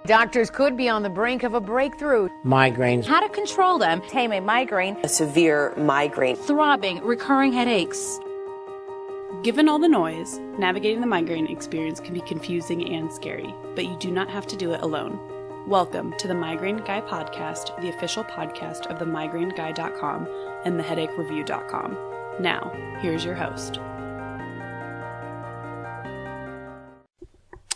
Doctors could be on the brink of a breakthrough. Migraines. How to control them. Tame a migraine. A severe migraine. Throbbing, recurring headaches. Given all the noise, navigating the migraine experience can be confusing and scary, but you do not have to do it alone. Welcome to the Migraine Guy Podcast, the official podcast of themigraineguy.com and theheadachereview.com. Now, here's your host.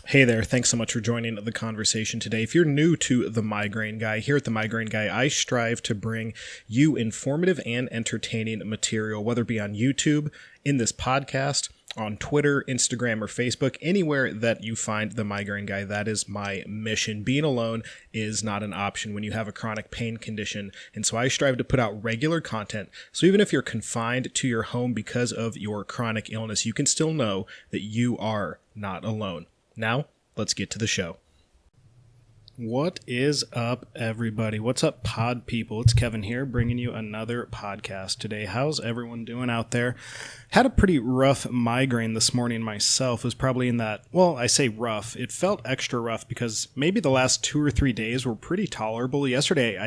Hey there, thanks so much for joining the conversation today. If you're new to The Migraine Guy, here at The Migraine Guy, I strive to bring you informative and entertaining material, whether it be on YouTube, in this podcast, on Twitter, Instagram, or Facebook, anywhere that you find The Migraine Guy. That is my mission. Being alone is not an option when you have a chronic pain condition, and so I strive to put out regular content. So even if you're confined to your home because of your chronic illness, you can still know that you are not alone. Now, let's get to the show. What is up, everybody? What's up, pod people? It's Kevin here, bringing you another podcast today. How's everyone doing out there? Had a pretty rough migraine this morning myself. It was probably in that, well, I say rough. It felt extra rough because maybe the last 2 or 3 days were pretty tolerable. Yesterday,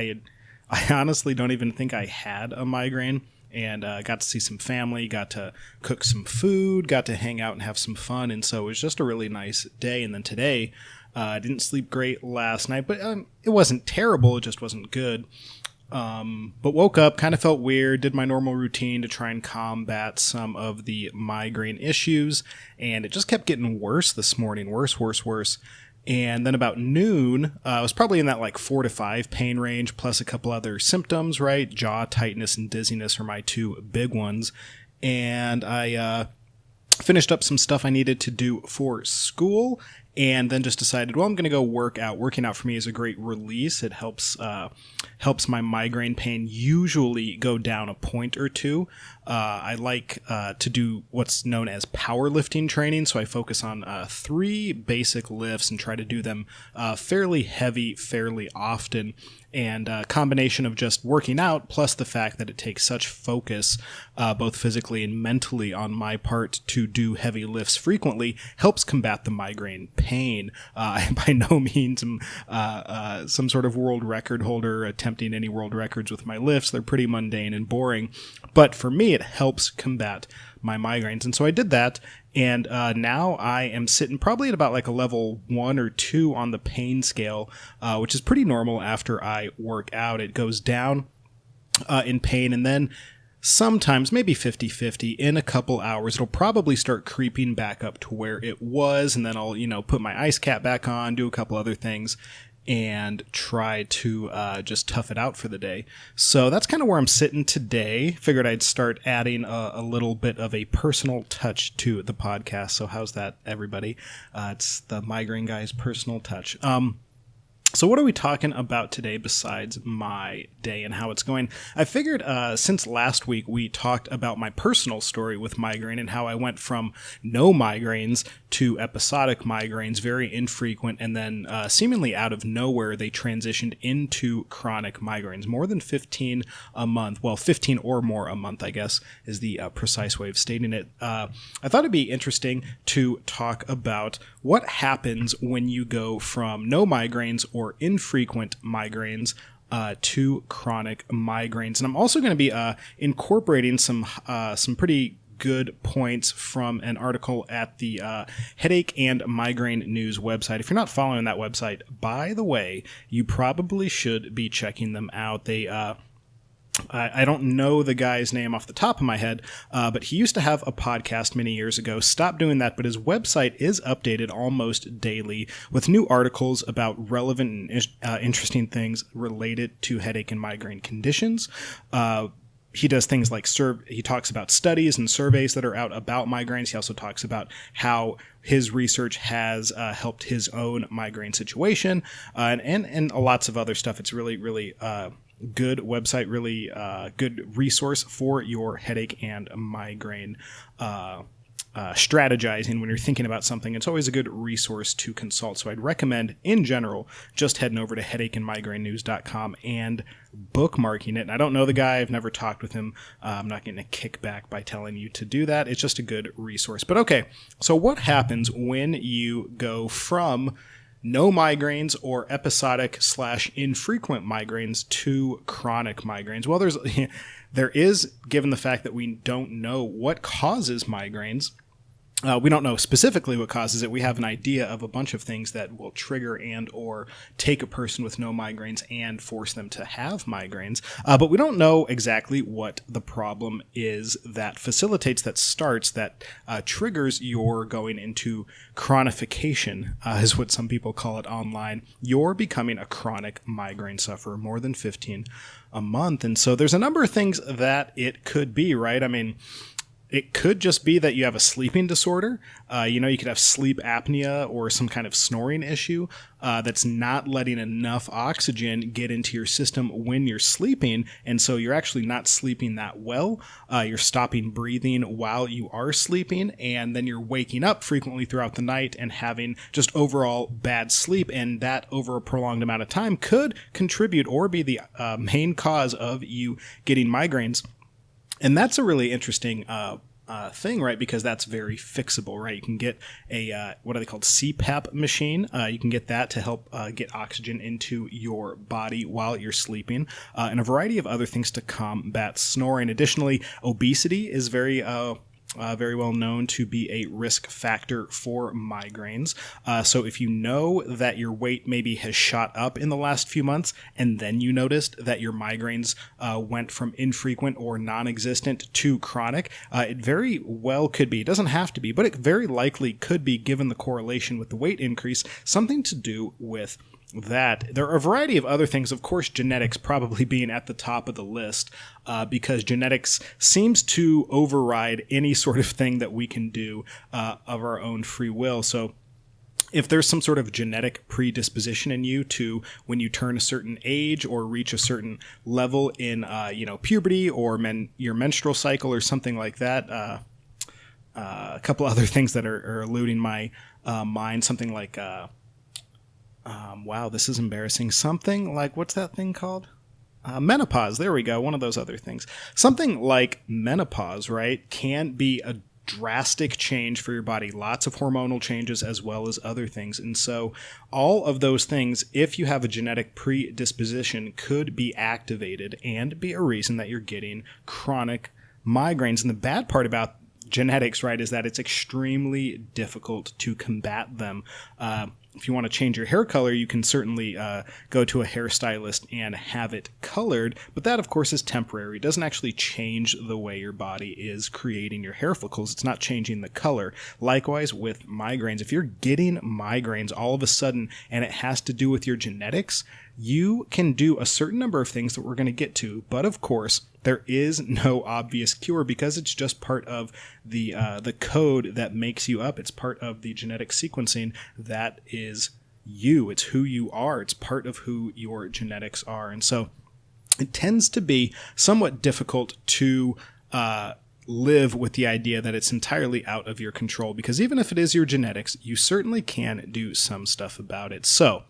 I honestly don't even think I had a migraine. And got to see some family, got to cook some food, got to hang out and have some fun. And so it was just a really nice day. And then today, I didn't sleep great last night, but it wasn't terrible. It just wasn't good. But woke up, kind of felt weird, did my normal routine to try and combat some of the migraine issues. And it just kept getting worse this morning, worse. And then about noon, I was probably in that like 4 to 5 pain range, plus a couple other symptoms, right? Jaw tightness and dizziness are my two big ones. And I finished up some stuff I needed to do for school, and then just decided, well, I'm going to go work out. Working out for me is a great release. It helps my migraine pain usually go down a point or two. I like to do what's known as powerlifting training, so I focus on 3 basic lifts and try to do them fairly heavy, fairly often. And a combination of just working out plus the fact that it takes such focus, both physically and mentally on my part to do heavy lifts frequently helps combat the migraine pain. I by no means am some sort of world record holder attempting any world records with my lifts. They're pretty mundane and boring. But for me, it helps combat my migraines. And so I did that. And now I am sitting probably at about like a level 1 or 2 on the pain scale, which is pretty normal after I work out. It goes down in pain, and then sometimes, maybe 50-50, in a couple hours, it'll probably start creeping back up to where it was, and then I'll, put my ice cap back on, do a couple other things, and try to just tough it out for the day. So that's kind of where I'm sitting today. Figured I'd start adding a little bit of a personal touch to the podcast. So how's that, everybody? It's the Migraine Guy's personal touch. So what are we talking about today besides my day and how it's going? I figured since last week we talked about my personal story with migraine and how I went from no migraines to episodic migraines, very infrequent, and then seemingly out of nowhere they transitioned into chronic migraines, more than 15 a month. Well, 15 or more a month, I guess, is the precise way of stating it. I thought it'd be interesting to talk about what happens when you go from no migraines or infrequent migraines to chronic migraines. And I'm also going to be incorporating some pretty good points from an article at the Headache and Migraine News website. If you're not following that website, by the way, you probably should be checking them out. They I don't know the guy's name off the top of my head, but he used to have a podcast many years ago, stopped doing that, but his website is updated almost daily with new articles about relevant and interesting things related to headache and migraine conditions. He does things like he talks about studies and surveys that are out about migraines. He also talks about how his research has helped his own migraine situation, and lots of other stuff. It's really, really good website, really good resource for your headache and migraine strategizing when you're thinking about something. It's always a good resource to consult. So I'd recommend, in general, just heading over to headacheandmigrainenews.com and bookmarking it. And I don't know the guy. I've never talked with him. I'm not getting a kickback by telling you to do that. It's just a good resource. But okay, so what happens when you go from no migraines or episodic/infrequent migraines to chronic migraines. Well, there is, given the fact that we don't know what causes migraines. We don't know specifically what causes it. We have an idea of a bunch of things that will trigger and or take a person with no migraines and force them to have migraines. But we don't know exactly what the problem is that facilitates, that starts, that triggers your going into chronification, is what some people call it online. You're becoming a chronic migraine sufferer, more than 15 a month. And so there's a number of things that it could be, right? I mean, it could just be that you have a sleeping disorder. You could have sleep apnea or some kind of snoring issue that's not letting enough oxygen get into your system when you're sleeping. And so you're actually not sleeping that well. You're stopping breathing while you are sleeping. And then you're waking up frequently throughout the night and having just overall bad sleep. And that over a prolonged amount of time could contribute or be the main cause of you getting migraines. And that's a really interesting thing, right? Because that's very fixable, right? You can get a, what are they called? CPAP machine. You can get that to help get oxygen into your body while you're sleeping, and a variety of other things to combat snoring. Additionally, obesity is very well known to be a risk factor for migraines. So if you know that your weight maybe has shot up in the last few months, and then you noticed that your migraines went from infrequent or non-existent to chronic, it very well could be, it doesn't have to be, but it very likely could be, given the correlation with the weight increase, something to do with that. There are a variety of other things, of course, genetics probably being at the top of the list, because genetics seems to override any sort of thing that we can do of our own free will. So if there's some sort of genetic predisposition in you to, when you turn a certain age or reach a certain level in puberty or your menstrual cycle or something like that, a couple other things that are eluding my mind, something like wow, this is embarrassing. Something like, what's that thing called? Menopause. There we go. One of those other things. Something like menopause, right, can be a drastic change for your body. Lots of hormonal changes as well as other things. And so all of those things, if you have a genetic predisposition, could be activated and be a reason that you're getting chronic migraines. And the bad part about genetics, right, is that it's extremely difficult to combat them. If you want to change your hair color, you can certainly go to a hairstylist and have it colored, but that, of course, is temporary. It doesn't actually change the way your body is creating your hair follicles. It's not changing the color. Likewise with migraines. If you're getting migraines all of a sudden and it has to do with your genetics, you can do a certain number of things that we're going to get to, but of course, there is no obvious cure because it's just part of the code that makes you up. It's part of the genetic sequencing that is you. It's who you are. It's part of who your genetics are. And so it tends to be somewhat difficult to live with the idea that it's entirely out of your control, because even if it is your genetics, you certainly can do some stuff about it. So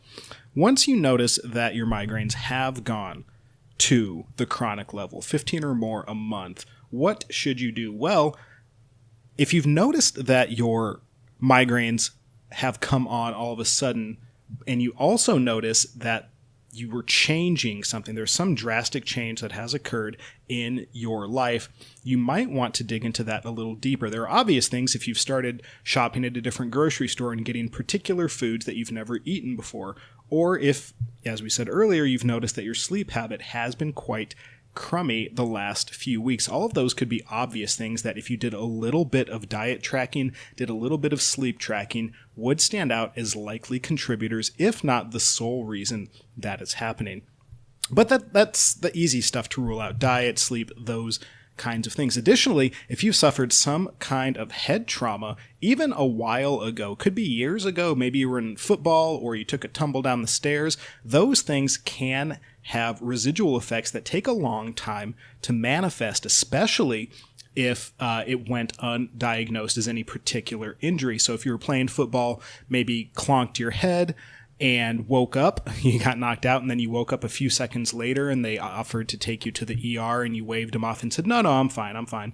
once you notice that your migraines have gone to the chronic level, 15 or more a month, what should you do? Well, if you've noticed that your migraines have come on all of a sudden, and you also notice that you were changing something, there's some drastic change that has occurred in your life, you might want to dig into that a little deeper. There are obvious things. If you've started shopping at a different grocery store and getting particular foods that you've never eaten before, or if, as we said earlier, you've noticed that your sleep habit has been quite crummy the last few weeks. All of those could be obvious things that if you did a little bit of diet tracking, did a little bit of sleep tracking, would stand out as likely contributors, if not the sole reason that is happening. But that's the easy stuff to rule out. Diet, sleep, those kinds of things. Additionally, if you've suffered some kind of head trauma, even a while ago, could be years ago, maybe you were in football or you took a tumble down the stairs, those things can have residual effects that take a long time to manifest, especially if it went undiagnosed as any particular injury. So if you were playing football, maybe clonked your head and woke up, you got knocked out, and then you woke up a few seconds later and they offered to take you to the ER and you waved them off and said, no, I'm fine.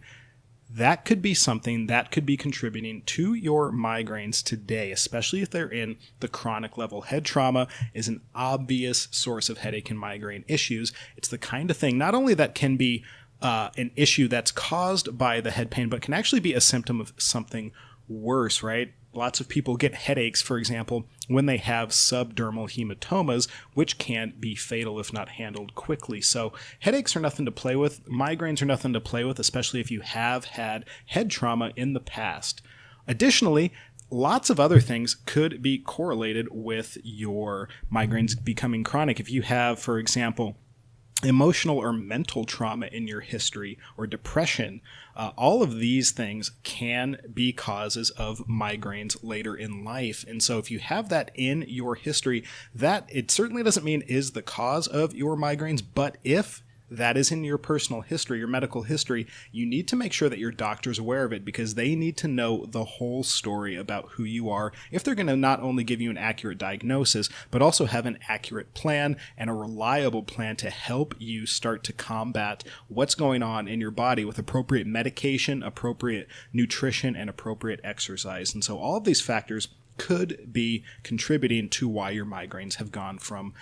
that could be something that could be contributing to your migraines today, especially if they're in the chronic level. Head trauma is an obvious source of headache and migraine issues. It's the kind of thing not only that can be an issue that's caused by the head pain, but can actually be a symptom of something worse, right? Lots of people get headaches, for example, when they have subdermal hematomas, which can be fatal if not handled quickly. So headaches are nothing to play with. Migraines are nothing to play with, especially if you have had head trauma in the past. Additionally, lots of other things could be correlated with your migraines becoming chronic. If you have, for example, emotional or mental trauma in your history or depression, all of these things can be causes of migraines later in life. And so if you have that in your history, that it certainly doesn't mean is the cause of your migraines, but if that is in your personal history, your medical history, you need to make sure that your doctor's aware of it, because they need to know the whole story about who you are if they're going to not only give you an accurate diagnosis, but also have an accurate plan and a reliable plan to help you start to combat what's going on in your body with appropriate medication, appropriate nutrition, and appropriate exercise. And so all of these factors could be contributing to why your migraines have gone from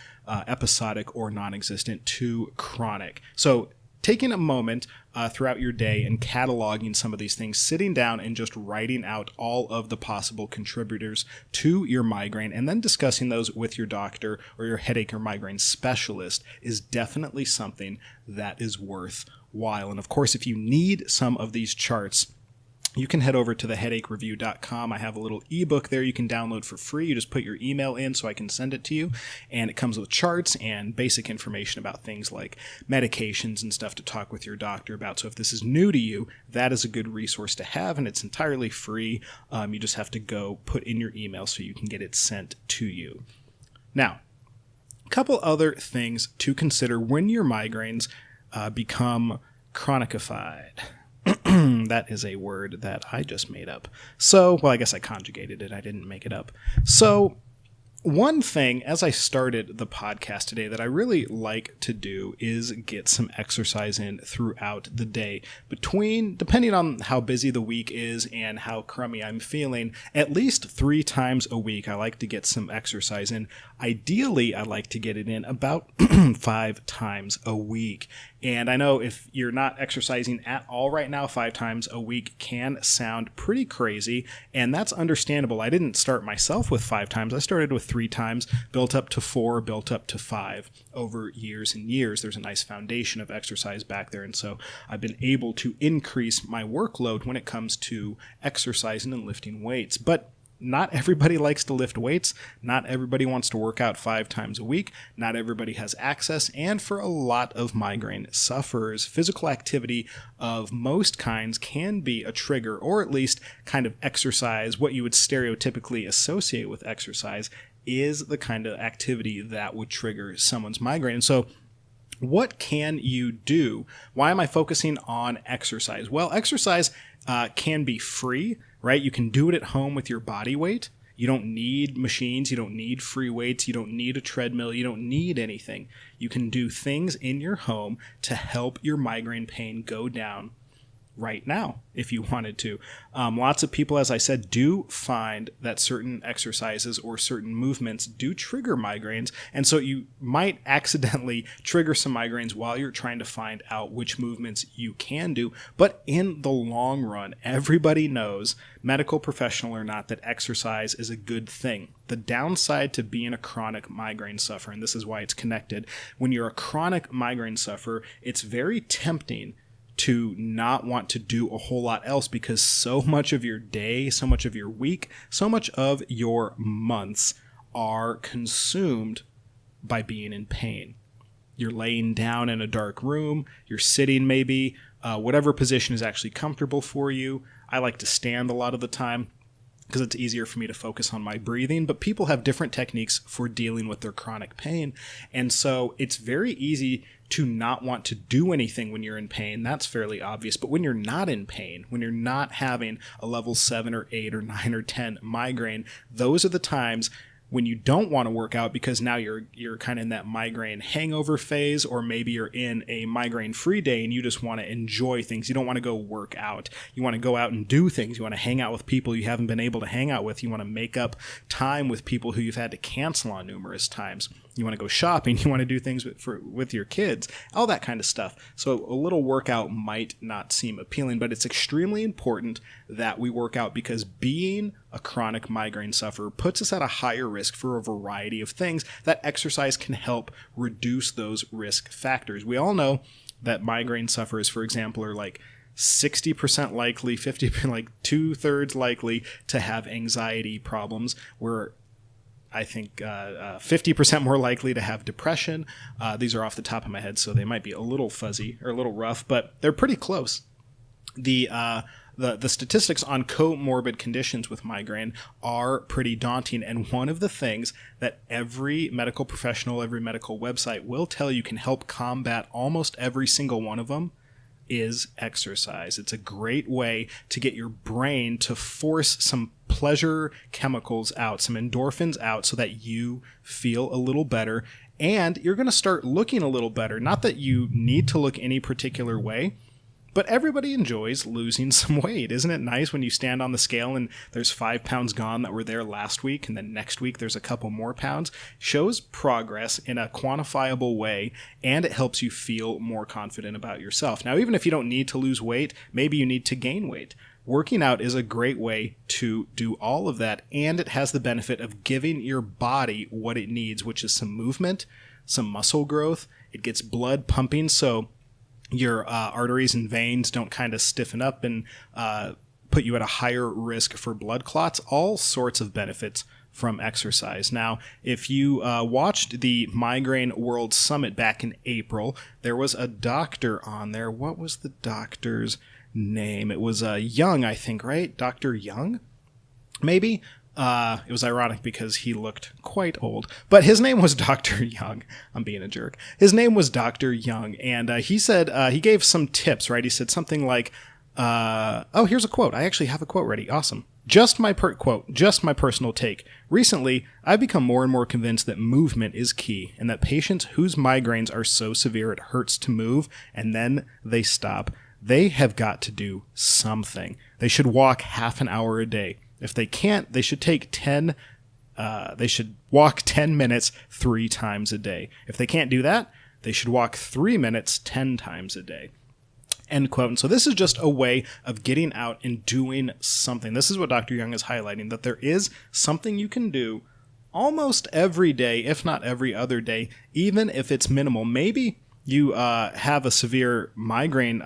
episodic or non-existent to chronic. So taking a moment throughout your day and cataloging some of these things, sitting down and just writing out all of the possible contributors to your migraine, and then discussing those with your doctor or your headache or migraine specialist is definitely something that is worthwhile. And of course, if you need some of these charts, you can head over to theheadachreview.com. I have a little ebook there you can download for free. You just put your email in so I can send it to you. And it comes with charts and basic information about things like medications and stuff to talk with your doctor about. So if this is new to you, that is a good resource to have, and it's entirely free. You just have to go put in your email so you can get it sent to you. Now, a couple other things to consider when your migraines become chronified. That is a word that I just made up. So, well, I guess I conjugated it. I didn't make it up. So, one thing, as I started the podcast today, that I really like to do is get some exercise in throughout the day. Depending on how busy the week is and how crummy I'm feeling, at least 3 times a week, I like to get some exercise in. Ideally, I like to get it in about 5 times a week. And I know if you're not exercising at all right now, 5 times a week can sound pretty crazy, and that's understandable. I didn't start myself with 5 times. I started with 3 times, built up to 4, built up to 5 over years and years. There's a nice foundation of exercise back there, and so I've been able to increase my workload when it comes to exercising and lifting weights. But not everybody likes to lift weights. Not everybody wants to work out 5 times a week. Not everybody has access. And for a lot of migraine sufferers, physical activity of most kinds can be a trigger, or at least kind of exercise, what you would stereotypically associate with exercise, is the kind of activity that would trigger someone's migraine. And so what can you do? Why am I focusing on exercise? Well, exercise can be free, right? You can do it at home with your body weight. You don't need machines. You don't need free weights. You don't need a treadmill. You don't need anything. You can do things in your home to help your migraine pain go down right now if you wanted to. Lots of people, as I said, do find that certain exercises or certain movements do trigger migraines, and so you might accidentally trigger some migraines while you're trying to find out which movements you can do. But in the long run, everybody knows, medical professional or not, that exercise is a good thing. The downside to being a chronic migraine sufferer, and this is why it's connected, when you're a chronic migraine sufferer, it's very tempting to not want to do a whole lot else, because so much of your day, so much of your week, so much of your months are consumed by being in pain. You're laying down in a dark room, you're sitting maybe, whatever position is actually comfortable for you. I like to stand a lot of the time because it's easier for me to focus on my breathing, but people have different techniques for dealing with their chronic pain. And so it's very easy to not want to do anything when you're in pain. That's fairly obvious. But when you're not in pain, when you're not having a level 7 or 8 or 9 or 10 migraine, those are the times when you don't want to work out because now you're kind of in that migraine hangover phase, or maybe you're in a migraine free day and you just want to enjoy things. You don't want to go work out. You want to go out and do things. You want to hang out with people you haven't been able to hang out with. You want to make up time with people who you've had to cancel on numerous times. You want to go shopping. You want to do things with your kids, all that kind of stuff. So a little workout might not seem appealing, but it's extremely important that we work out, because being a chronic migraine sufferer puts us at a higher risk for a variety of things that exercise can help reduce those risk factors. We all know that migraine sufferers, for example, are like 60% likely, 50%, like 2/3 likely to have anxiety problems. We're I think 50% more likely to have depression. These are off the top of my head, so they might be a little fuzzy or a little rough, but they're pretty close. The statistics on comorbid conditions with migraine are pretty daunting, and one of the things that every medical professional, every medical website will tell you can help combat almost every single one of them is exercise. It's a great way to get your brain to force some pleasure chemicals out, some endorphins out, so that you feel a little better, and you're going to start looking a little better. Not that you need to look any particular way, but everybody enjoys losing some weight. Isn't it nice when you stand on the scale and there's 5 pounds gone that were there last week, and then next week there's a couple more pounds? Shows progress in a quantifiable way, and it helps you feel more confident about yourself. Now, even if you don't need to lose weight, maybe you need to gain weight. Working out is a great way to do all of that, and it has the benefit of giving your body what it needs, which is some movement, some muscle growth. It gets blood pumping, so your arteries and veins don't kind of stiffen up and put you at a higher risk for blood clots. All sorts of benefits from exercise. Now, if you watched the Migraine World Summit back in April, there was a doctor on there. What was the doctor's name? It was Young, I think, right? Dr. Young? Maybe? It was ironic because he looked quite old, but his name was Dr. Young. I'm being a jerk. His name was Dr. Young, and he said, he gave some tips, right? He said something like, here's a quote. I actually have a quote ready. Awesome. Just my personal take. Recently, I've become more and more convinced that movement is key, and that patients whose migraines are so severe it hurts to move and then they stop, they have got to do something. They should walk half an hour a day. If they can't, they should they should walk 10 minutes 3 times a day. If they can't do that, they should walk 3 minutes 10 times a day. End quote. And so this is just a way of getting out and doing something. This is what Dr. Young is highlighting, that there is something you can do almost every day, if not every other day, even if it's minimal. Maybe you have a severe migraine,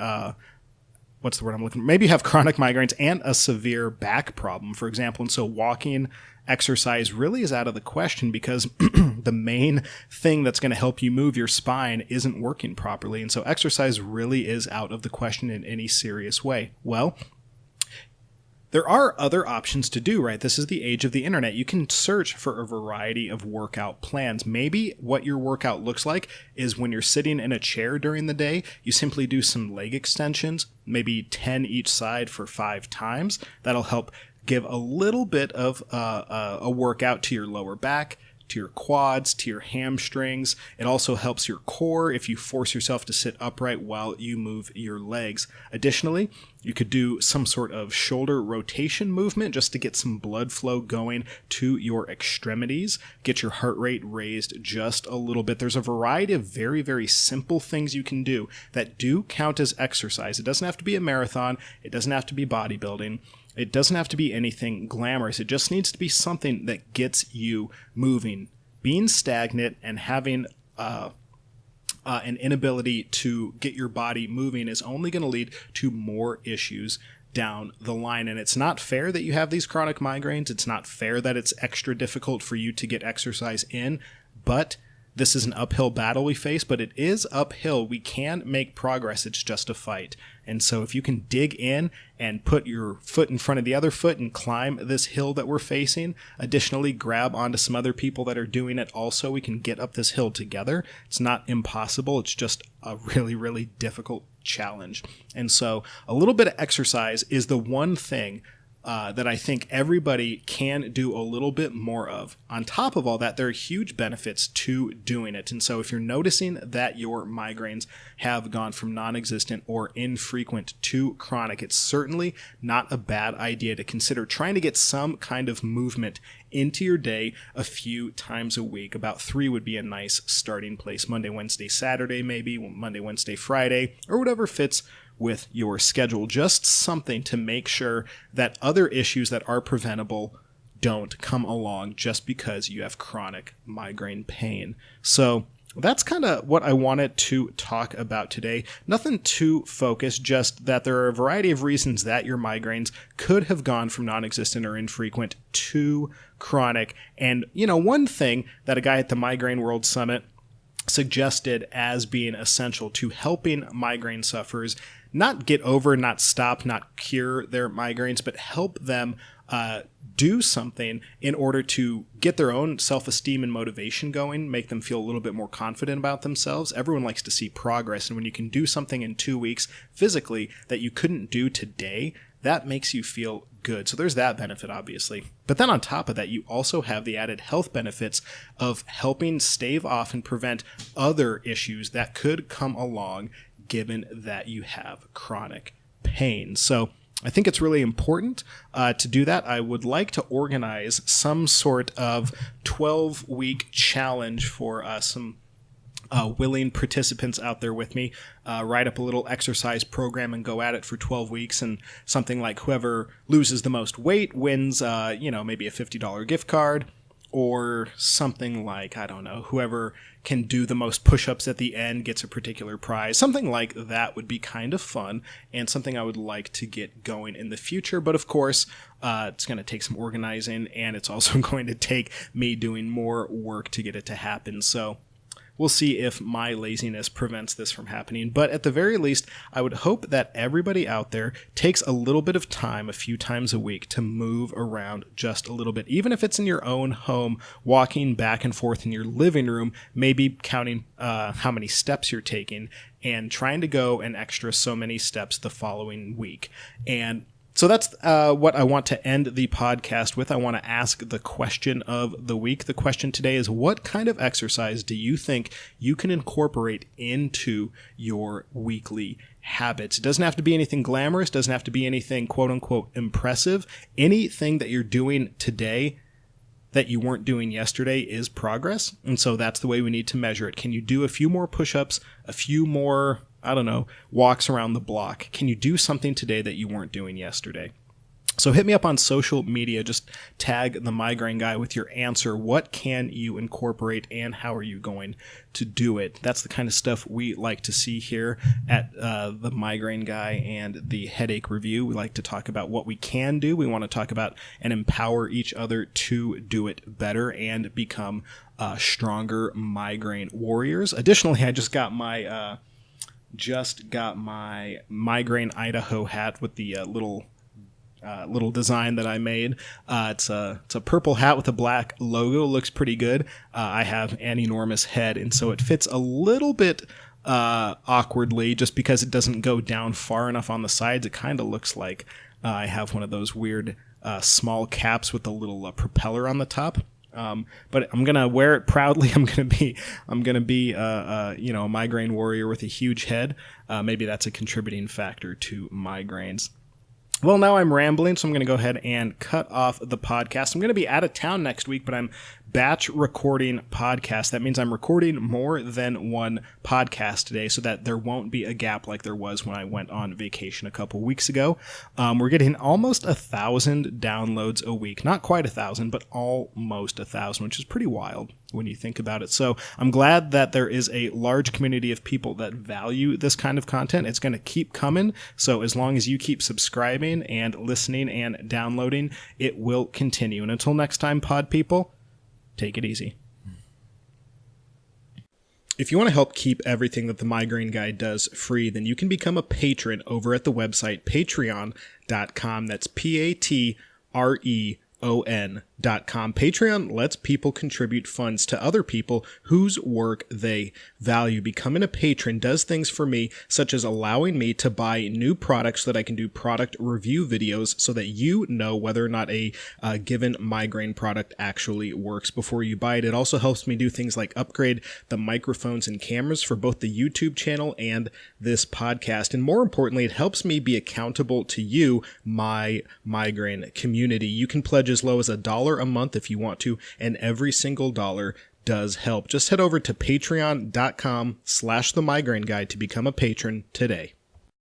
what's the word I'm looking for? Maybe you have chronic migraines and a severe back problem, for example. And so walking, exercise really is out of the question, because the main thing that's going to help you move your spine isn't working properly. And so exercise really is out of the question in any serious way. Well, there are other options to do, right? This is the age of the internet. You can search for a variety of workout plans. Maybe what your workout looks like is when you're sitting in a chair during the day, you simply do some leg extensions, maybe 10 each side for 5 times. That'll help give a little bit of a workout to your lower back, to your quads, to your hamstrings. It also helps your core if you force yourself to sit upright while you move your legs. Additionally, you could do some sort of shoulder rotation movement just to get some blood flow going to your extremities, get your heart rate raised just a little bit. There's a variety of very, very simple things you can do that do count as exercise. It doesn't have to be a marathon. It doesn't have to be bodybuilding. It doesn't have to be anything glamorous. It just needs to be something that gets you moving. Being stagnant and having an inability to get your body moving is only going to lead to more issues down the line. And it's not fair that you have these chronic migraines. It's not fair that it's extra difficult for you to get exercise in, but this is an uphill battle we face, but it is uphill. We can make progress. It's just a fight. And so if you can dig in and put your foot in front of the other foot and climb this hill that we're facing, additionally grab onto some other people that are doing it also, we can get up this hill together. It's not impossible. It's just a really, really difficult challenge. And so a little bit of exercise is the one thing that I think everybody can do a little bit more of. On top of all that, there are huge benefits to doing it. And so if you're noticing that your migraines have gone from non-existent or infrequent to chronic, it's certainly not a bad idea to consider trying to get some kind of movement into your day a few times a week. About 3 would be a nice starting place. Monday, Wednesday, Saturday, maybe Monday, Wednesday, Friday, or whatever fits with your schedule. Just something to make sure that other issues that are preventable don't come along just because you have chronic migraine pain. So that's kind of what I wanted to talk about today. Nothing too focused, just that there are a variety of reasons that your migraines could have gone from non-existent or infrequent to chronic. And, one thing that a guy at the Migraine World Summit suggested as being essential to helping migraine sufferers not get over, not stop, not cure their migraines, but help them do something in order to get their own self-esteem and motivation going, make them feel a little bit more confident about themselves. Everyone likes to see progress, and when you can do something in 2 weeks physically that you couldn't do today, that makes you feel good. So there's that benefit, obviously. But then on top of that, you also have the added health benefits of helping stave off and prevent other issues that could come along given that you have chronic pain. So I think it's really important to do that. I would like to organize some sort of 12-week challenge for some willing participants out there with me. Write up a little exercise program and go at it for 12 weeks. And something like whoever loses the most weight wins, maybe a $50 gift card. Or something like, I don't know, whoever can do the most push-ups at the end gets a particular prize. Something like that would be kind of fun and something I would like to get going in the future. But of course, it's going to take some organizing, and it's also going to take me doing more work to get it to happen. So we'll see if my laziness prevents this from happening. But at the very least, I would hope that everybody out there takes a little bit of time, a few times a week, to move around just a little bit. Even if it's in your own home, walking back and forth in your living room, maybe counting how many steps you're taking and trying to go an extra so many steps the following week. And so that's what I want to end the podcast with. I want to ask the question of the week. The question today is, what kind of exercise do you think you can incorporate into your weekly habits? It doesn't have to be anything glamorous, doesn't have to be anything quote unquote impressive. Anything that you're doing today that you weren't doing yesterday is progress. And so that's the way we need to measure it. Can you do a few more push-ups, a few more walks around the block? Can you do something today that you weren't doing yesterday? So hit me up on social media. Just tag the Migraine Guy with your answer. What can you incorporate and how are you going to do it? That's the kind of stuff we like to see here at the Migraine Guy and the Headache Review. We like to talk about what we can do. We want to talk about and empower each other to do it better and become stronger migraine warriors. Additionally, I just got my Migraine Idaho hat with the little design that I made. It's a purple hat with a black logo. Looks pretty good. I have an enormous head, and so it fits a little bit awkwardly just because it doesn't go down far enough on the sides. It kind of looks like I have one of those weird small caps with a little propeller on the top. But I'm gonna wear it proudly. I'm gonna be a migraine warrior with a huge head. Maybe that's a contributing factor to migraines. Well, now I'm rambling, so I'm going to go ahead and cut off the podcast. I'm going to be out of town next week, but I'm batch recording podcasts. That means I'm recording more than one podcast today so that there won't be a gap like there was when I went on vacation a couple weeks ago. We're getting almost 1,000 downloads a week. Not quite 1,000, but almost 1,000, which is pretty wild when you think about it. So I'm glad that there is a large community of people that value this kind of content. It's going to keep coming. So as long as you keep subscribing and listening and downloading, it will continue. And until next time, pod people, take it easy. If you want to help keep everything that the Migraine Guy does free, then you can become a patron over at the website patreon.com. That's patreon.com. Patreon lets people contribute funds to other people whose work they value. Becoming a patron does things for me, such as allowing me to buy new products so that I can do product review videos so that you know whether or not a given migraine product actually works before you buy it. It also helps me do things like upgrade the microphones and cameras for both the YouTube channel and this podcast. And more importantly, it helps me be accountable to you, my migraine community. You can pledge as low as $1 a month if you want to, and every single dollar does help. Just head over to patreon.com/themigraineguy to become a patron today.